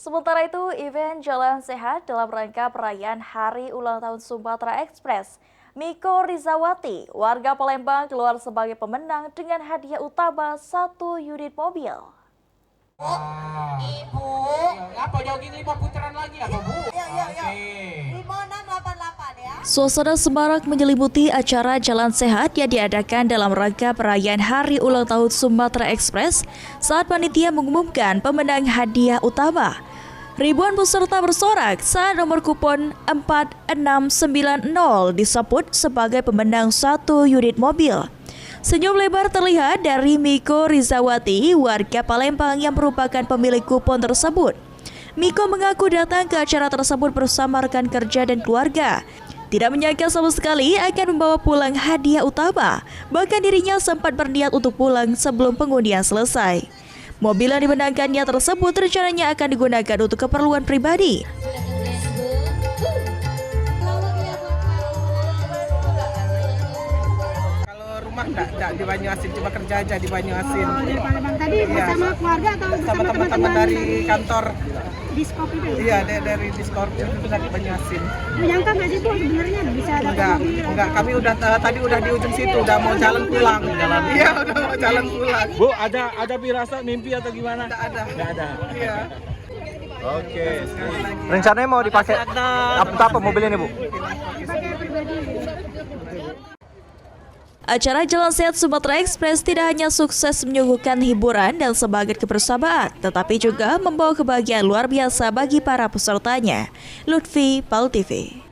Sementara itu, event Jalan Sehat dalam rangka perayaan Hari Ulang Tahun Sumatera Express. Miko Rizawati, warga Palembang, keluar sebagai pemenang dengan hadiah utama 1 unit mobil. Ibu, apa jogging 5 putaran lagi apa Bu? Iya. 5688 ya. Suasana semarak menyelimuti acara Jalan Sehat yang diadakan dalam rangka perayaan Hari Ulang Tahun Sumatera Express saat panitia mengumumkan pemenang hadiah utama. Ribuan peserta bersorak saat nomor kupon 4690 disebut sebagai pemenang 1 unit mobil. Senyum lebar terlihat dari Miko Rizawati, warga Palembang yang merupakan pemilik kupon tersebut. Miko mengaku datang ke acara tersebut bersama rekan kerja dan keluarga. Tidak menyangka sama sekali akan membawa pulang hadiah utama. Bahkan dirinya sempat berniat untuk pulang sebelum pengundian selesai. Mobil yang dimenangkannya tersebut rencananya akan digunakan untuk keperluan pribadi. Kalau rumah enggak di Banyuasin, cuma kerja aja di Banyuasin. Dari Palembang tadi bersama keluarga atau Sama teman-teman dari kantor? Diskop itu ya? Iya, dari Diskop itu dari Banyuasin. Menyangka nggak sih Bu sebenarnya bisa dapat mobil? Enggak, kami tadi udah di ujung situ, udah mau jalan pulang. Iya, udah mau jalan pulang. Bu, ada firasat mimpi atau gimana? Enggak ada. Iya. Oke. Rencananya mau dipakai apa mobilnya nih, Bu? Pakai pribadi. Acara Jalan Sehat Sumatera Express tidak hanya sukses menyuguhkan hiburan dan sebagai kebersamaan, tetapi juga membawa kebahagiaan luar biasa bagi para pesertanya. Lutfi, PAL TV.